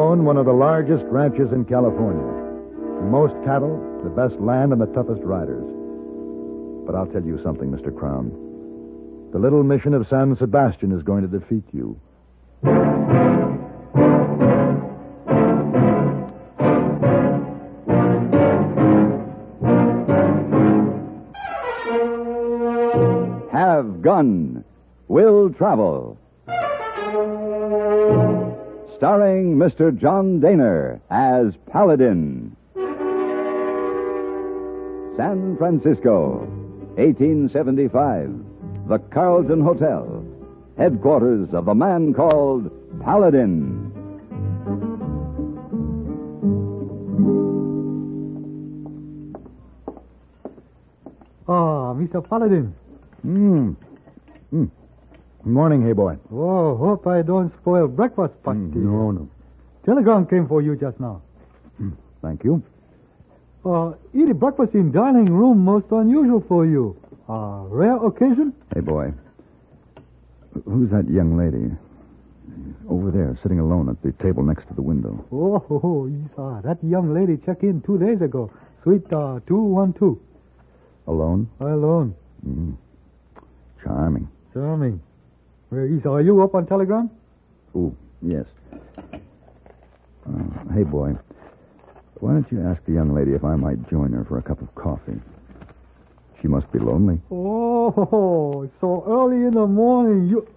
own one of the largest ranches in California. The most cattle, the best land, and the toughest riders. But I'll tell you something, Mr. Crown. The little mission of San Sebastian is going to defeat you. Have Gun. Will Travel. Starring Mr. John Dehner as Paladin. San Francisco, 1875. The Carlton Hotel, headquarters of the man called Paladin. Ah, Mr. Paladin. Good morning, hey boy. Oh, hope I don't spoil breakfast party. No. Telegram came for you just now. Thank you. Eating breakfast in dining room most unusual for you. Rare occasion? Hey boy, who's that young lady? Over there, sitting alone at the table next to the window. Oh, that young lady checked in 2 days ago. Suite 212. Alone? Alone. Charming. Charming. Are you up on Telegram? Oh, yes. Hey, boy, why don't you ask the young lady if I might join her for a cup of coffee? She must be lonely. Oh, so early in the morning, you...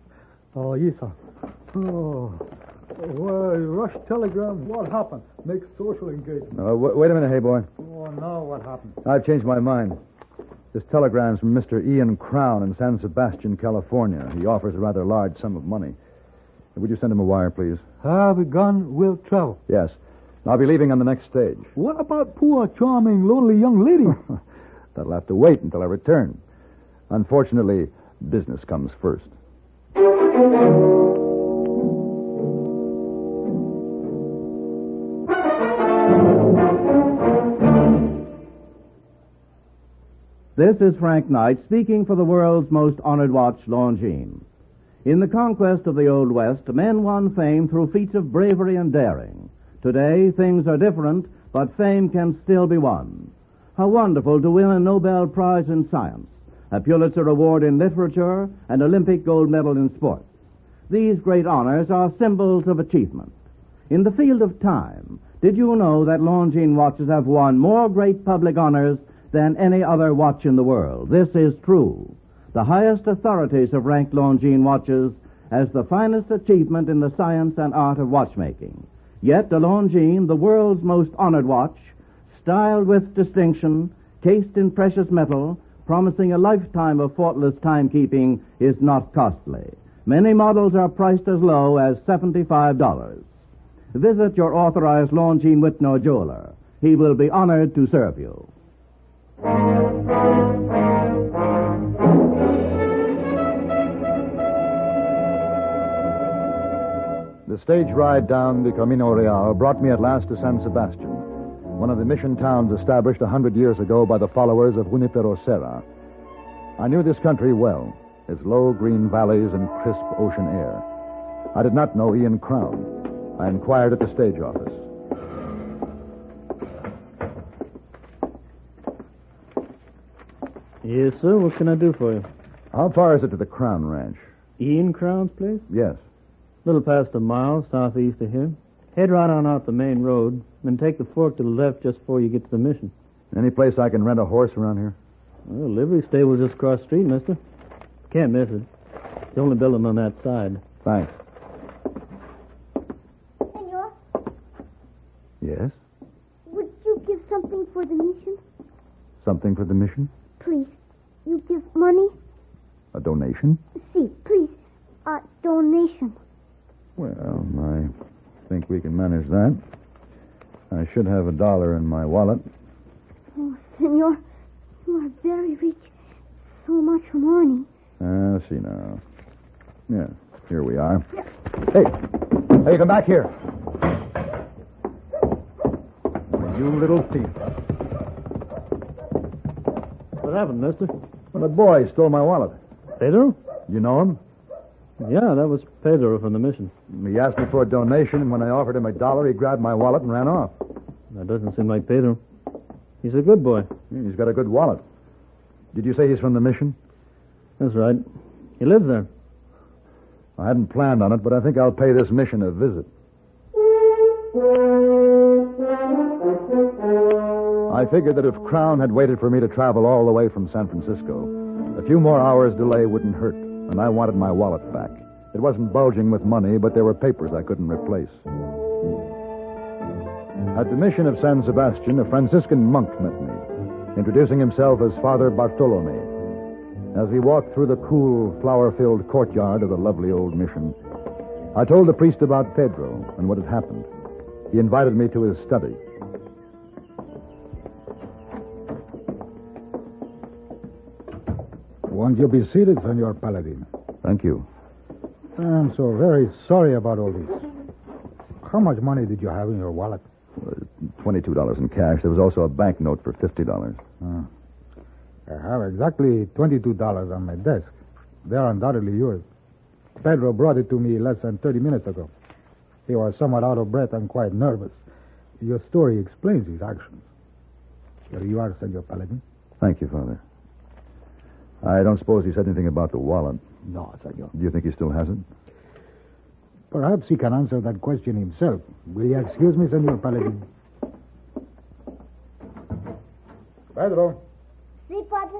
Oh, yes, sir. Oh, well, rush telegram. What happened? Make social engagement. Wait a minute, hey, boy. Oh, now what happened? I've changed my mind. This telegram's from Mr. Ian Crown in San Sebastian, California. He offers a rather large sum of money. Would you send him a wire, please? Have Gun. Will Travel. Yes. I'll be leaving on the next stage. What about poor, charming, lonely young lady? That'll have to wait until I return. Unfortunately, business comes first. This is Frank Knight speaking for the world's most honored watch, Longines. In the conquest of the Old West, men won fame through feats of bravery and daring. Today, things are different, but fame can still be won. How wonderful to win a Nobel Prize in Science, a Pulitzer Award in Literature, and Olympic gold medal in sports. These great honors are symbols of achievement. In the field of time, did you know that Longines watches have won more great public honors than any other watch in the world? This is true. The highest authorities have ranked Longines watches as the finest achievement in the science and art of watchmaking. Yet the Longines, the world's most honored watch, styled with distinction, cased in precious metal, promising a lifetime of faultless timekeeping, is not costly. Many models are priced as low as $75. Visit your authorized Longines Whitnor jeweler. He will be honored to serve you. The stage ride down the Camino Real brought me at last to San Sebastian, one of the mission towns established 100 years ago by the followers of Junipero Serra. I knew this country well, its low green valleys and crisp ocean air. I did not know Ian Crown. I inquired at the stage office. Yes, sir. What can I do for you? How far is it to the Crown Ranch? Ian Crown's place? Yes. A little past a mile southeast of here. Head right on out the main road, then take the fork to the left just before you get to the mission. Any place I can rent a horse around here? Well, livery stable's just across the street, mister. Can't miss it. It's the only building on that side. Thanks. Senor, Yes? would you give something for the mission? Something for the mission? Please. You give money? A donation? See, please. A donation. Well, I think we can manage that. I should have $1 in my wallet. Oh, Senor, you are very rich. So much money. See now. Yeah, here we are. Hey, come back here. You little thief. What happened, mister? Well, a boy stole my wallet. Pedro? You know him? Yeah, that was Pedro from the mission. He asked me for a donation, and when I offered him $1, he grabbed my wallet and ran off. That doesn't seem like Pedro. He's a good boy. Yeah, he's got a good wallet. Did you say he's from the mission? That's right. He lives there. I hadn't planned on it, but I think I'll pay this mission a visit. I figured that if Crown had waited for me to travel all the way from San Francisco, a few more hours' delay wouldn't hurt, and I wanted my wallet back. It wasn't bulging with money, but there were papers I couldn't replace. At the mission of San Sebastian, a Franciscan monk met me, introducing himself as Father Bartolome. As we walked through the cool, flower-filled courtyard of the lovely old mission, I told the priest about Pedro and what had happened. He invited me to his study. Won't you be seated, Senor Paladin? Thank you. I'm so very sorry about all this. How much money did you have in your wallet? $22 in cash. There was also a banknote for $50. I have exactly $22 on my desk. They're undoubtedly yours. Pedro brought it to me less than 30 minutes ago. He was somewhat out of breath and quite nervous. Your story explains his actions. Here you are, Senor Paladin. Thank you, Father. I don't suppose he said anything about the wallet. No, Senor. Do you think he still has it? Perhaps he can answer that question himself. Will you excuse me, Senor Paladin? Pedro. Si, Padre?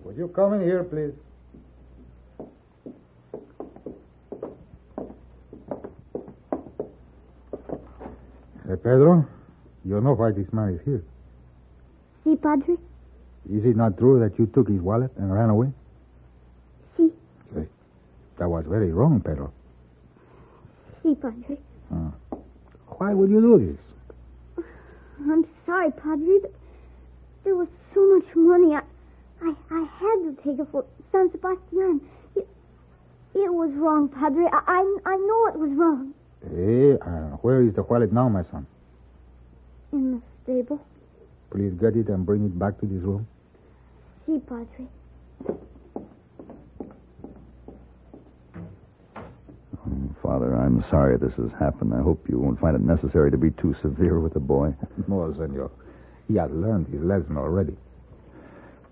Would you come in here, please? Hey, Pedro, you know why this man is here. Si, Padre? Is it not true that you took his wallet and ran away? Si. Hey, that was very wrong, Pedro. Si, Padre. Why would you do this? I'm sorry, Padre, but there was so much money. I had to take it for San Sebastian. It was wrong, Padre. I know it was wrong. Hey, where is the wallet now, my son? In the stable. Please get it and bring it back to this room. Si, Padre. Father, I'm sorry this has happened. I hope you won't find it necessary to be too severe with the boy. No, senor. He has learned his lesson already.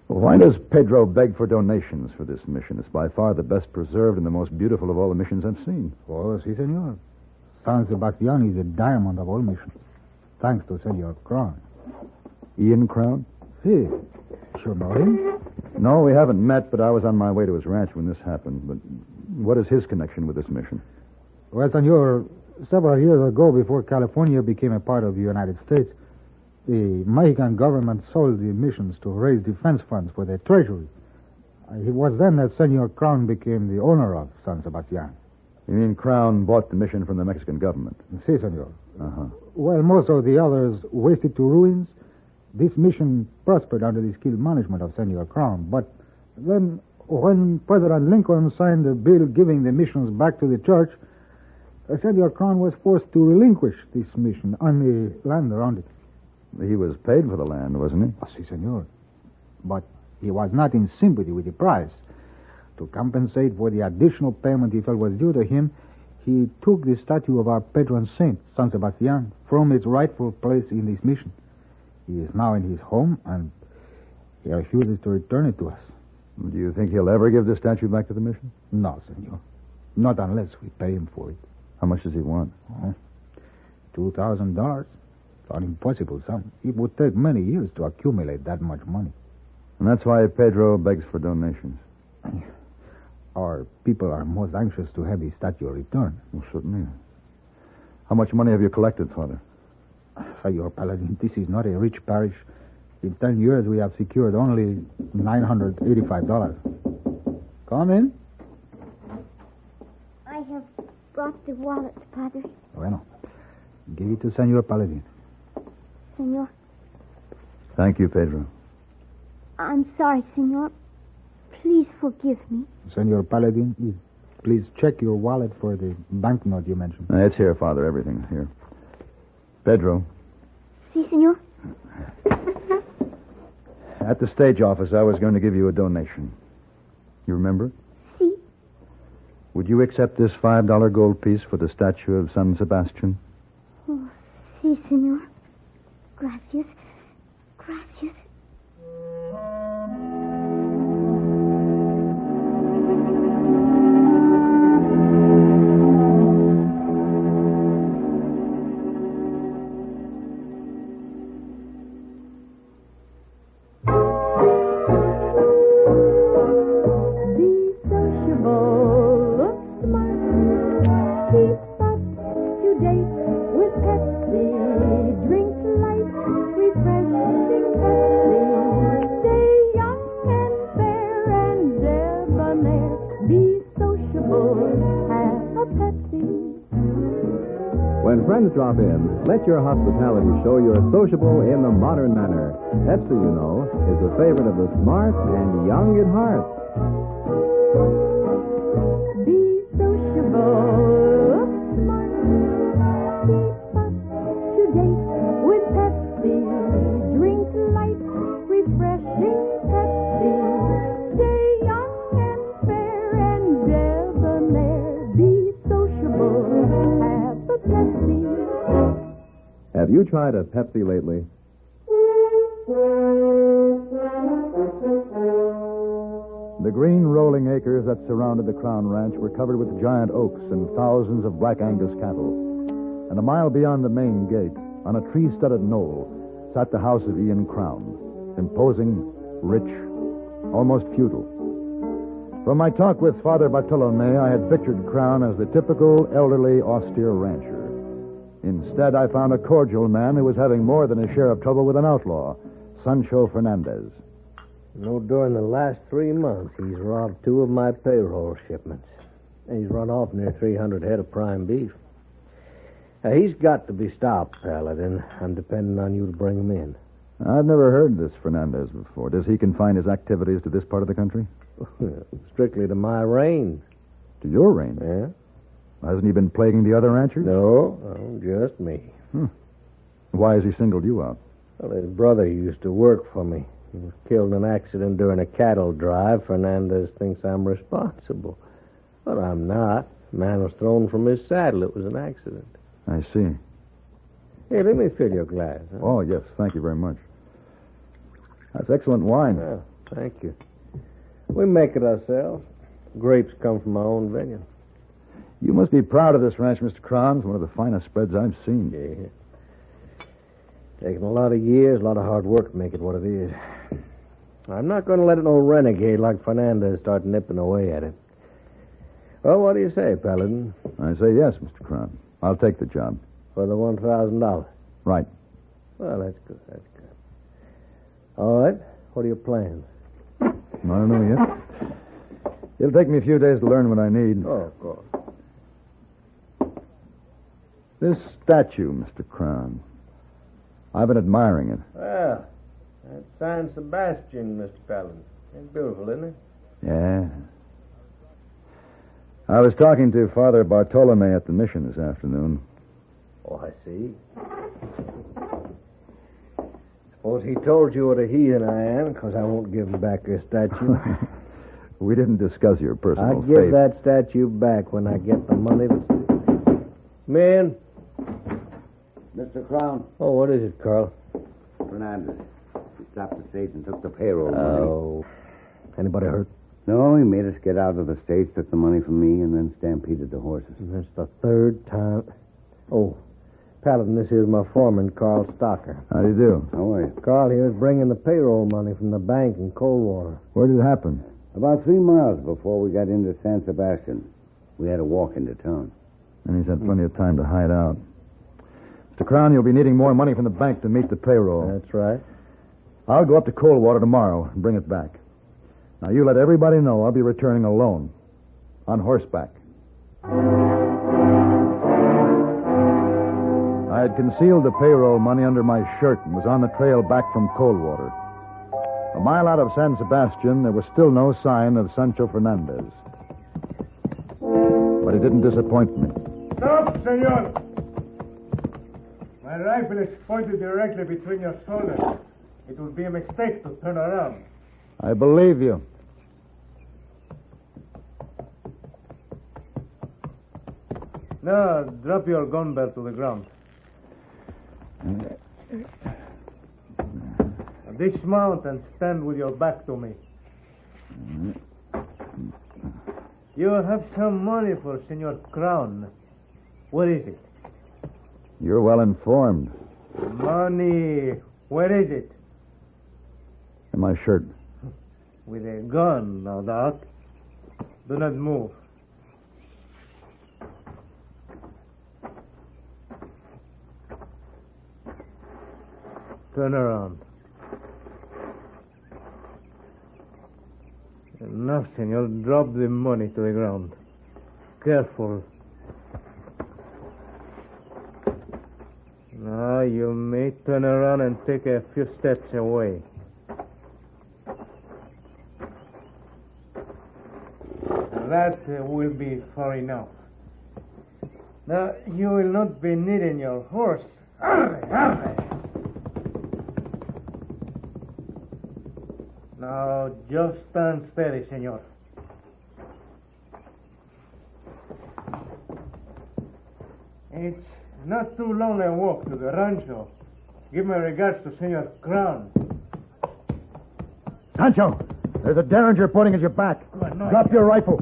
Well, why does Pedro beg for donations for this mission? It's by far the best preserved and the most beautiful of all the missions I've seen. Oh, si, senor. San Sebastian is the diamond of all missions. Thanks to Senor Crown. Ian Crown? Si. You know him? No, we haven't met, but I was on my way to his ranch when this happened. But what is his connection with this mission? Well, senor, several years ago, before California became a part of the United States, the Mexican government sold the missions to raise defense funds for their treasury. It was then that Senor Crown became the owner of San Sebastian. You mean Crown bought the mission from the Mexican government? Si, senor. Uh-huh. Well, most of the others wasted to ruins. This mission prospered under the skilled management of Senor Crown. But then, when President Lincoln signed a bill giving the missions back to the church, Senor Crown was forced to relinquish this mission on the land around it. He was paid for the land, wasn't he? Si, senor. But he was not in sympathy with the price. To compensate for the additional payment he felt was due to him, he took the statue of our patron saint, San Sebastian, from its rightful place in this mission. He is now in his home, and he refuses to return it to us. Do you think he'll ever give the statue back to the mission? No, senor. Not unless we pay him for it. How much does he want? $2,000. An impossible sum. It would take many years to accumulate that much money. And that's why Pedro begs for donations. Our people are most anxious to have the statue returned. Well, certainly. How much money have you collected, Father? Senor Paladin, this is not a rich parish. In 10 years, we have secured only $985. Come in. I have brought the wallet, Padre. Bueno. Give it to Senor Paladin. Senor. Thank you, Pedro. I'm sorry, Senor. Please forgive me. Senor Paladin, please check your wallet for the banknote you mentioned. It's here, Father. Everything's here. Pedro. Si, Senor. At the stage office, I was going to give you a donation. You remember? Si. Would you accept this $5 gold piece for the statue of San Sebastian? Oh, si, senor. Gracias. Gracias. When friends drop in, let your hospitality show you're sociable in the modern manner. Pepsi, you know, is a favorite of the smart and young at heart. Be sociable, smart, keep up to date with Pepsi. Drink light, refreshing Pepsi. Stay young and fair and debonair. Be sociable, have a Pepsi. Have you tried a Pepsi lately? The green rolling acres that surrounded the Crown Ranch were covered with giant oaks and thousands of black Angus cattle. And a mile beyond the main gate, on a tree-studded knoll, sat the house of Ian Crown, imposing, rich, almost feudal. From my talk with Father Bartolome, I had pictured Crown as the typical elderly, austere rancher. Instead, I found a cordial man who was having more than a share of trouble with an outlaw, Sancho Fernandez. During the last 3 months, he's robbed 2 of my payroll shipments. And he's run off near 300 head of prime beef. He's got to be stopped, Paladin. I'm depending on you to bring him in. I've never heard this Fernandez before. Does he confine his activities to this part of the country? Strictly to my range. To your range? Yeah. Hasn't he been plaguing the other ranchers? No, just me. Why has he singled you out? Well, his brother used to work for me. He was killed in an accident during a cattle drive. Fernandez thinks I'm responsible. But I'm not. The man was thrown from his saddle. It was an accident. I see. Hey, let me fill your glass. Huh? Oh, yes. Thank you very much. That's excellent wine. Well, thank you. We make it ourselves. Grapes come from our own vineyard. You must be proud of this ranch, Mr. Crown. It's one of the finest spreads I've seen. Yeah. Taken a lot of years, a lot of hard work to make it what it is. I'm not going to let no renegade like Fernandez start nipping away at it. Well, what do you say, Paladin? I say yes, Mr. Crown. I'll take the job. For the $1,000? Right. Well, that's good, that's good. All right. What are your plans? I don't know yet. It'll take me a few days to learn what I need. Oh, of course. This statue, Mr. Crown. I've been admiring it. Well, that's San Sebastian, Mr. Paladin. It's beautiful, isn't it? Yeah. I was talking to Father Bartolome at the mission this afternoon. Oh, I see. Suppose he told you what a heathen I am, because I won't give him back your statue. We didn't discuss your personal I'll faith. give that statue back when I get the money that's... Man. Mr. Crown. Oh, what is it, Carl? Fernandez. He stopped the stage and took the payroll money. Oh. Anybody hurt? No, he made us get out of the stage, took the money from me, and then stampeded the horses. And that's the 3rd time. Oh, Paladin, this here's my foreman, Carl Stocker. How do you do? How are you? Carl here is bringing the payroll money from the bank in Coldwater. Where did it happen? About 3 miles before we got into San Sebastian. We had to walk into town. And he's had plenty of time to hide out. Mr. Crown, you'll be needing more money from the bank to meet the payroll. That's right. I'll go up to Coldwater tomorrow and bring it back. Now, you let everybody know I'll be returning alone. On horseback. I had concealed the payroll money under my shirt and was on the trail back from Coldwater. A mile out of San Sebastian, there was still no sign of Sancho Fernandez. But he didn't disappoint me. Stop, senor! My rifle is pointed directly between your shoulders. It would be a mistake to turn around. I believe you. Now, drop your gun belt to the ground. Dismount and stand with your back to me. You have some money for Senor Crown. Where is it? You're well informed. Money. Where is it? In my shirt. With a gun, no doubt. Do not move. Turn around. Enough, senor. Drop the money to the ground. Careful. Now you may turn around and take a few steps away. That will be far enough. Now, you will not be needing your horse. Arre, arre. Now, just stand steady, senor. It's not too long a walk to the rancho. Give my regards to Senor Crown. Sancho, there's a derringer pointing at your back. No, Drop your rifle.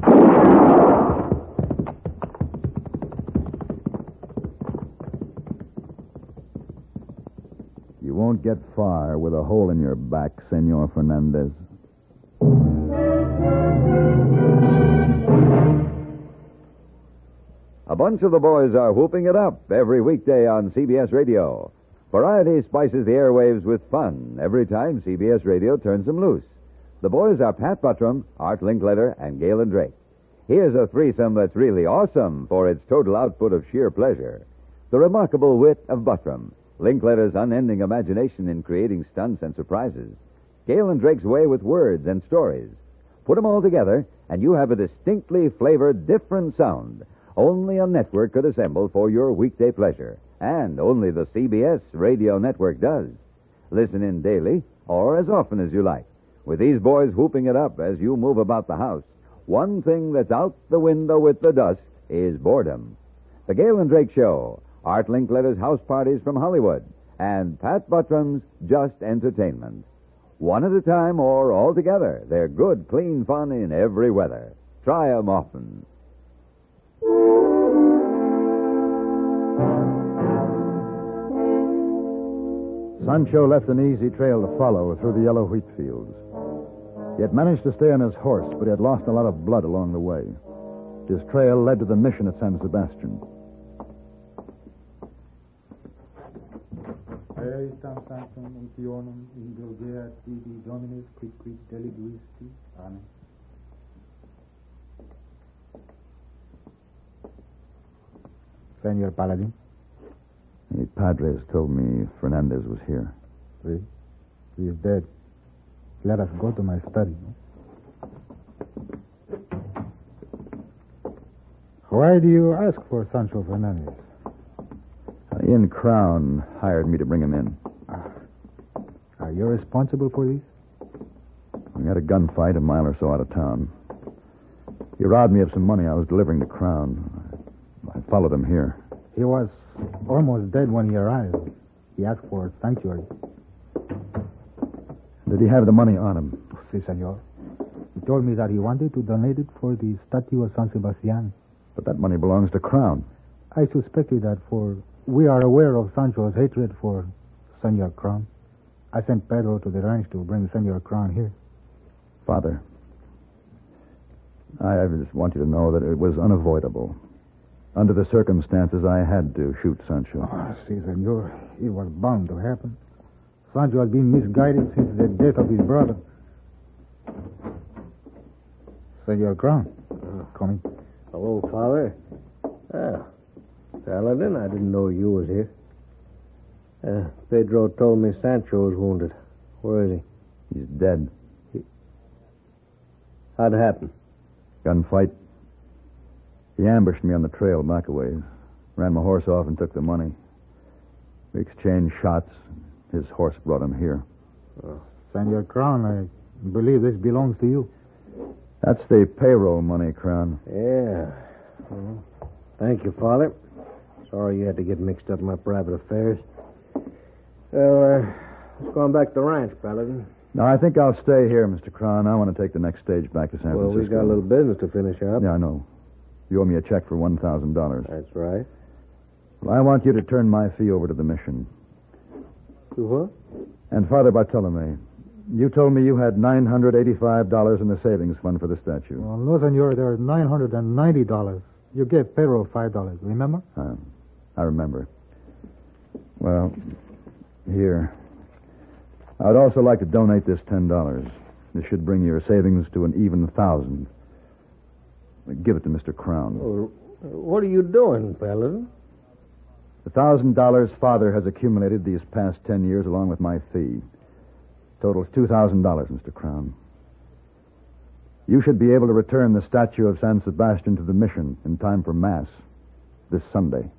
You won't get far with a hole in your back, Senor Fernandez. A bunch of the boys are whooping it up every weekday on CBS Radio. Variety spices the airwaves with fun every time CBS Radio turns them loose. The boys are Pat Buttram, Art Linkletter, and Galen Drake. Here's a threesome that's really awesome for its total output of sheer pleasure. The remarkable wit of Buttram, Linkletter's unending imagination in creating stunts and surprises, Galen Drake's way with words and stories. Put them all together, and you have a distinctly flavored, different sound only a network could assemble for your weekday pleasure, and only the CBS Radio Network does. Listen in daily, or as often as you like. With these boys whooping it up as you move about the house, one thing that's out the window with the dust is boredom. The Galen Drake Show, Art Linkletter's house parties from Hollywood, and Pat Buttram's Just Entertainment. One at a time or all together, they're good, clean fun in every weather. Try 'em often. Sancho left an easy trail to follow through the yellow wheat fields. He had managed to stay on his horse, but he had lost a lot of blood along the way. His trail led to the mission at San Sebastian. Senor Paladin. The Padres told me Fernandez was here. Oui. He is dead. Let us go to my study. Why do you ask for Sancho Fernandez? Ian Crown hired me to bring him in. Are you responsible for this? We had a gunfight a mile or so out of town. He robbed me of some money I was delivering to Crown. I followed him here. He was almost dead when he arrived. He asked for sanctuary. Did he have the money on him? Si, senor. He told me that he wanted to donate it for the statue of San Sebastian. But that money belongs to Crown. I suspected that, for we are aware of Sancho's hatred for Senor Crown. I sent Pedro to the ranch to bring Senor Crown here. Father, I just want you to know that it was unavoidable. Under the circumstances, I had to shoot Sancho. Si, senor. It was bound to happen. Sancho has been misguided since the death of his brother. Senor Crown, coming. Hello, Father. Paladin, I didn't know you was here. Pedro told me Sancho was wounded. Where is he? He's dead. How'd it happen? Gunfight. He ambushed me on the trail back a ways. Ran my horse off and took the money. We exchanged shots. His horse brought him here. Senor Crown, I believe this belongs to you. That's the payroll money, Crown. Yeah. Well, Thank you, Father. Sorry you had to get mixed up in my private affairs. Well, let's go on back to the ranch, Paladin. No, I think I'll stay here, Mr. Crown. I want to take the next stage back to San Francisco. Well, we've got a little business to finish up. Yeah, I know. You owe me a check for $1,000. That's right. Well, I want you to turn my fee over to the mission. To what? And Father Bartolome, you told me you had $985 in the savings fund for the statue. Well, no, senor, there's $990. You gave payroll $5, remember? I remember. Well, here. I'd also like to donate this $10. This should bring your savings to an even 1,000. Give it to Mr. Crown. Well, what are you doing, Paladin? The $1,000 Father has accumulated these past 10 years along with my fee. Totals $2,000, Mr. Crown. You should be able to return the statue of San Sebastian to the mission in time for Mass this Sunday.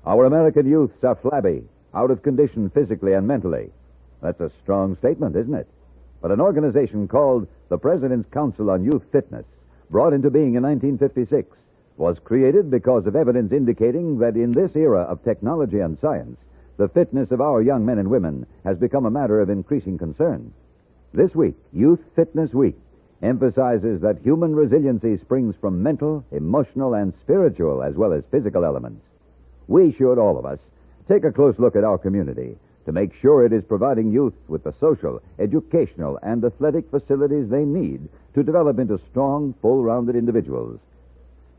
Our American youths are flabby, out of condition physically and mentally. That's a strong statement, isn't it? But an organization called the President's Council on Youth Fitness, brought into being in 1956, was created because of evidence indicating that in this era of technology and science, the fitness of our young men and women has become a matter of increasing concern. This week, Youth Fitness Week, emphasizes that human resiliency springs from mental, emotional, and spiritual as well as physical elements. We should, all of us, take a close look at our community to make sure it is providing youth with the social, educational, and athletic facilities they need to develop into strong, full-rounded individuals.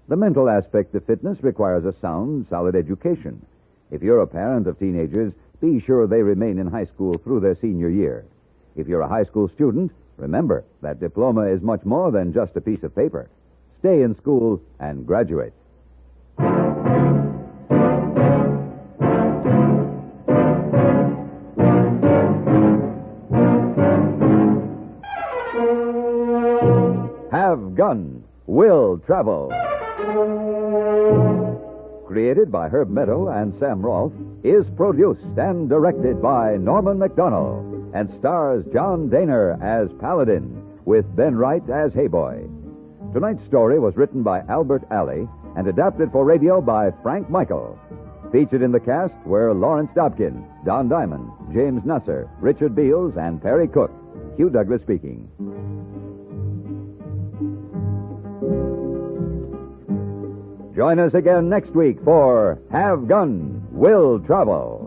The mental aspect of fitness requires a sound, solid education. If you're a parent of teenagers, be sure they remain in high school through their senior year. If you're a high school student, remember that diploma is much more than just a piece of paper. Stay in school and graduate. Have Gun, Will Travel. Created by Herb Meadow and Sam Rolfe, is produced and directed by Norman MacDonald and stars John Dehner as Paladin with Ben Wright as Hayboy. Tonight's story was written by Albert Alley and adapted for radio by Frank Michael. Featured in the cast were Lawrence Dobkin, Don Diamond, James Nusser, Richard Beals, and Perry Cook. Hugh Douglas speaking. Join us again next week for Have Gun, Will Travel.